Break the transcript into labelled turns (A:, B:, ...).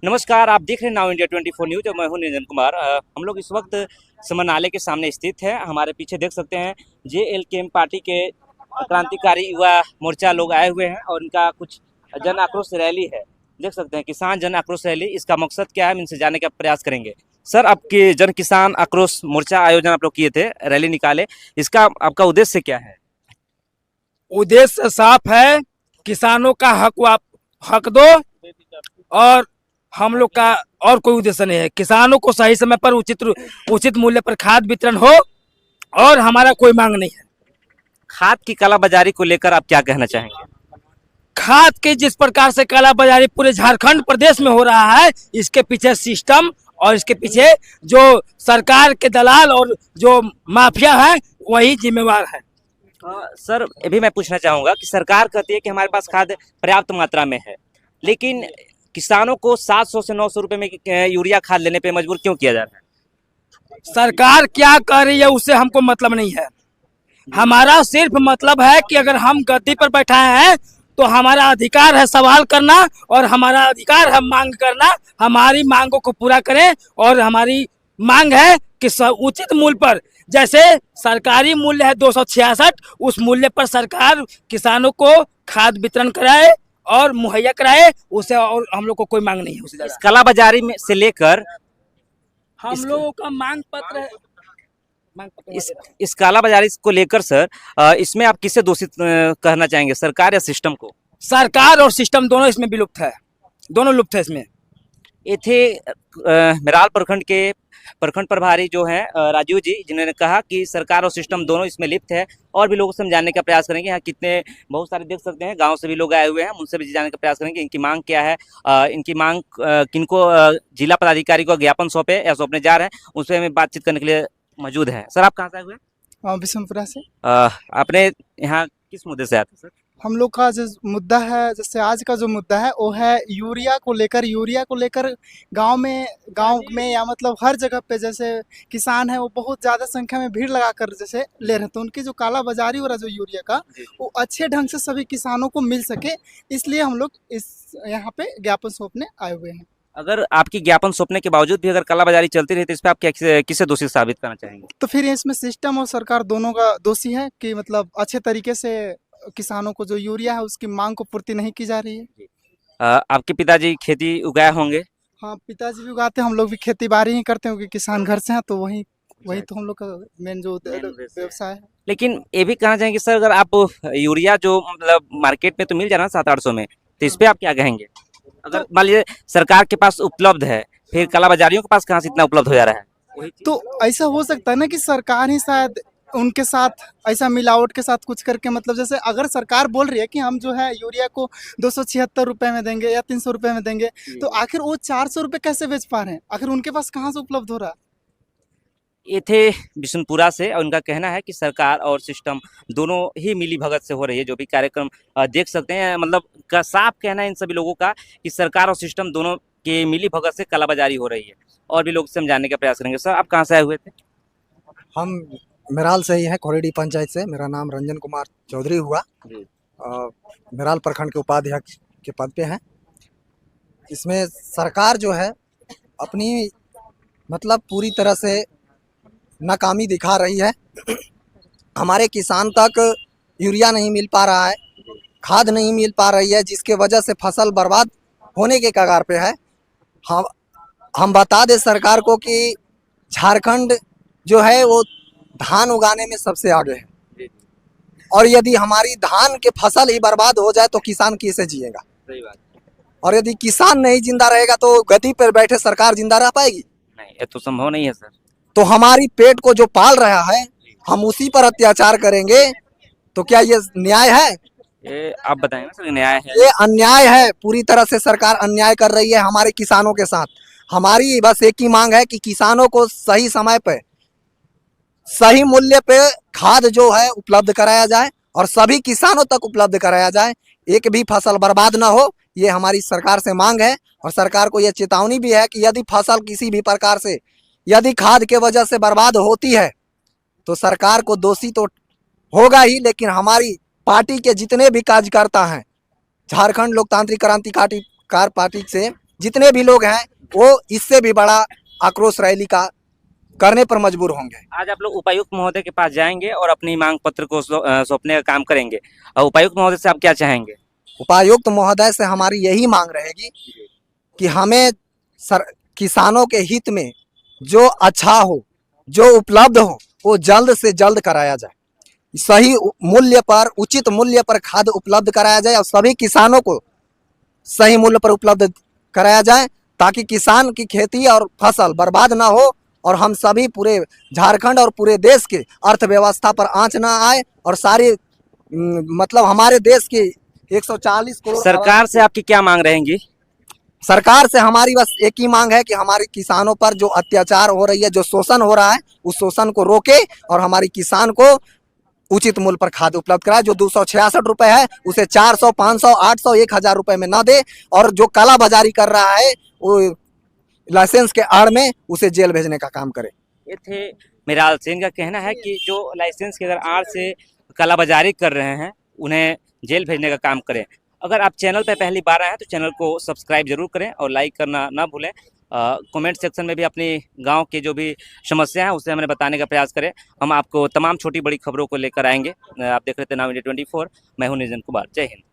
A: नमस्कार, आप देख रहे हैं नाउ इंडिया 24 न्यूज और मैं हूं निरंजन कुमार। हम लोग इस वक्त समरनाले के सामने स्थित है। हमारे पीछे देख सकते हैं JLKM पार्टी के क्रांतिकारी युवा मोर्चा लोग आए हुए हैं और इनका कुछ जन आक्रोश रैली है। देख सकते हैं किसान जन आक्रोश रैली। इसका मकसद क्या है, हम इनसे जानने का प्रयास करेंगे। सर, आपके जन किसान आक्रोश मोर्चा आयोजन आप लोग किए थे, रैली निकाले, इसका आपका उद्देश्य क्या है?
B: उद्देश्य साफ है, किसानों का हक दो और हम लोग का और कोई उद्देश्य नहीं है। किसानों को सही समय पर उचित मूल्य पर खाद वितरण हो और हमारा कोई मांग नहीं है।
A: खाद की कालाबाजारी को लेकर आप क्या कहना चाहेंगे?
B: खाद के जिस प्रकार से कालाबाजारी पूरे झारखंड प्रदेश में हो रहा है, इसके पीछे सिस्टम और इसके पीछे जो सरकार के दलाल और जो माफिया है वही जिम्मेवार है।
A: सर, अभी मैं पूछना चाहूँगा कि सरकार कहती है कि हमारे पास खाद पर्याप्त मात्रा में है, लेकिन किसानों को 700 से 900 रुपए में यूरिया खाद लेने पे मजबूर क्यों किया जा रहा है?
B: सरकार क्या कर रही है उससे हमको मतलब नहीं है। हमारा सिर्फ मतलब है कि अगर हम गद्दी पर बैठाए हैं तो हमारा अधिकार है सवाल करना और हमारा अधिकार है मांग करना। हमारी मांगों को पूरा करें और हमारी मांग है कि उचित मूल्य पर, जैसे सरकारी मूल्य है 266, उस मूल्य पर सरकार किसानों को खाद वितरण कराए और मुहैया कराए। उसे और हम लोग को कोई मांग नहीं है उससे
A: इस कालाबाजारी में से लेकर
B: हम लोगों का मांग पत्र है।
A: इस कालाबाजारी को लेकर सर, इसमें आप किसे दोषी कहना चाहेंगे, सरकार या सिस्टम को?
B: सरकार और सिस्टम दोनों इसमें विलुप्त है, दोनों लुप्त है इसमें।
A: ये थे मेराल प्रखंड के प्रखंड प्रभारी जो हैं राजीव जी, जिन्होंने कहा कि सरकार और सिस्टम दोनों इसमें लिप्त है। और भी लोगों से हम जानने का प्रयास करेंगे। यहाँ कितने बहुत सारे देख सकते हैं, गांव से भी लोग आए हुए हैं, उनसे भी जानने का प्रयास करेंगे इनकी मांग क्या है। इनकी मांग किनको जिला पदाधिकारी को ज्ञापन सौंपे या सौंपने जा रहे हैं, उनसे हमें बातचीत करने के लिए मौजूद है। सर, आप कहाँ से आए हुए हैं?
C: बिशनपुरा से।
A: आपने यहाँ किस मुद्दे से आए थे सर?
C: हम लोग का जो मुद्दा है, जैसे आज का जो मुद्दा है वो है यूरिया को लेकर गांव में या मतलब हर जगह पे जैसे किसान है वो बहुत ज़्यादा संख्या में भीड़ लगाकर जैसे ले रहे हैं, तो उनकी जो काला बाजारी हो रहा है जो यूरिया का, वो अच्छे ढंग से सभी किसानों को मिल सके, इसलिए हम लोग इस यहाँ पे ज्ञापन सौंपने आए हुए हैं।
A: अगर आपकी ज्ञापन सौंपने के बावजूद भी अगर कालाबाजारी चलती रही तो इस पर आप क्या किसे दोषी साबित करना चाहेंगे?
C: तो फिर इसमें सिस्टम और सरकार दोनों का दोषी है कि मतलब अच्छे तरीके से किसानों को जो यूरिया है उसकी मांग को पूर्ति नहीं की जा रही है।
A: आपके पिताजी खेती उगाए होंगे?
C: हाँ, पिताजी भी उगाते हैं, हम लोग भी खेती बाड़ी ही करते हैं क्योंकि किसान घर से हैं, तो वही तो हम लोग का मेन जो व्यवसाय है।
A: लेकिन ये भी कहना चाहेंगे सर, अगर आप यूरिया जो मतलब मार्केट में तो मिल जा रहा है 700-800 में, तो इस पे आप क्या कहेंगे? अगर मान लीजिए सरकार के पास उपलब्ध है, फिर कालाबाजारियों के पास कहाँ से इतना उपलब्ध हो जा रहा है?
C: तो ऐसा हो सकता है ना कि सरकार ही शायद उनके साथ ऐसा मिलावट के साथ कुछ करके, मतलब जैसे अगर सरकार बोल रही है कि हम जो है यूरिया को 276 रुपए में देंगे या 300 रुपए में देंगे, तो आखिर वो 400 रुपए कैसे बेच पा रहे हैं? आखिर उनके पास कहाँ से उपलब्ध हो रहा है?
A: ये थे बिशनपुरा से और उनका कहना है कि सरकार और सिस्टम दोनों ही मिली भगत से हो रही है। जो भी कार्यक्रम देख सकते हैं, मतलब का साफ कहना है इन सभी लोगों का कि सरकार और सिस्टम दोनों के मिली भगत से कालाबाजारी हो रही है। और भी लोग से हम जानने का प्रयास करेंगे। सर, आप कहाँ से आए हुए थे?
D: हम मेराल से ही हैं, खोरेडी पंचायत से। मेरा नाम रंजन कुमार चौधरी हुआ। मेराल प्रखंड के उपाध्यक्ष के पद पे हैं। इसमें सरकार जो है अपनी मतलब पूरी तरह से नाकामी दिखा रही है। हमारे किसान तक यूरिया नहीं मिल पा रहा है, खाद नहीं मिल पा रही है, जिसके वजह से फसल बर्बाद होने के कगार पे है। हम बता दें सरकार को कि झारखंड जो है वो धान उगाने में सबसे आगे है, और यदि हमारी धान के फसल ही बर्बाद हो जाए तो किसान कैसे जिएगा?
A: सही बात।
D: और यदि किसान नहीं जिंदा रहेगा तो गद्दी पर बैठे सरकार जिंदा रह पाएगी?
A: नहीं, ये तो संभव नहीं है सर।
D: तो हमारी पेट को जो पाल रहा है हम उसी पर अत्याचार करेंगे तो क्या ये न्याय है?
A: ये आप बताएंगे सर, न्याय है?
D: ये अन्याय है। पूरी तरह से सरकार अन्याय कर रही है हमारे किसानों के साथ। हमारी बस एक ही मांग है कि किसानों को सही समय पे सही मूल्य पे खाद जो है उपलब्ध कराया जाए और सभी किसानों तक उपलब्ध कराया जाए, एक भी फसल बर्बाद ना हो। ये हमारी सरकार से मांग है। और सरकार को यह चेतावनी भी है कि यदि फसल किसी भी प्रकार से यदि खाद के वजह से बर्बाद होती है तो सरकार को दोषी तो होगा ही, लेकिन हमारी पार्टी के जितने भी कार्यकर्ता हैं, झारखंड लोकतांत्रिक क्रांतिकारी पार्टी से जितने भी लोग हैं वो इससे भी बड़ा आक्रोश रैली का करने पर मजबूर होंगे।
A: आज आप लोग उपायुक्त महोदय के पास जाएंगे और अपनी मांग पत्र को सौंपने का काम करेंगे। और उपायुक्त महोदय से आप क्या चाहेंगे?
D: उपायुक्त महोदय से हमारी यही मांग रहेगी कि हमें किसानों के हित में जो अच्छा हो, जो उपलब्ध हो, वो जल्द से जल्द कराया जाए। सही मूल्य पर, उचित मूल्य पर खाद उपलब्ध कराया जाए और सभी किसानों को सही मूल्य पर उपलब्ध कराया जाए, ताकि किसान की खेती और फसल बर्बाद ना हो और हम सभी पूरे झारखंड और पूरे देश के अर्थव्यवस्था पर आंच ना आए और सारी मतलब हमारे देश की 140 करोड़
A: सरकार से आपकी क्या मांग रहेंगी?
D: सरकार से हमारी बस एक ही मांग है कि हमारे किसानों पर जो अत्याचार हो रही है, जो शोषण हो रहा है, उस शोषण को रोके और हमारी किसान को उचित मूल्य पर खाद उपलब्ध कराए। जो 266 रुपए है उसे 400, 500, 800, 1000 रुपए में न दे और जो काला बाजारी कर रहा है वो लाइसेंस के आड़ में उसे जेल भेजने का काम करे।
A: ये थे मिराल सेन का कहना है कि जो लाइसेंस के अगर आड़ से कालाबाजारी कर रहे हैं उन्हें जेल भेजने का काम करें। अगर आप चैनल पर पहली बार आए हैं तो चैनल को सब्सक्राइब जरूर करें और लाइक करना ना भूलें। कमेंट सेक्शन में भी अपनी गांव की जो भी समस्या है उसे हमें बताने का प्रयास करें। हम आपको तमाम छोटी बड़ी खबरों को लेकर आएंगे। आप देख रहे थे नाउ इंडिया 24। मैं हूं निरंजन कुमार। जय हिंद।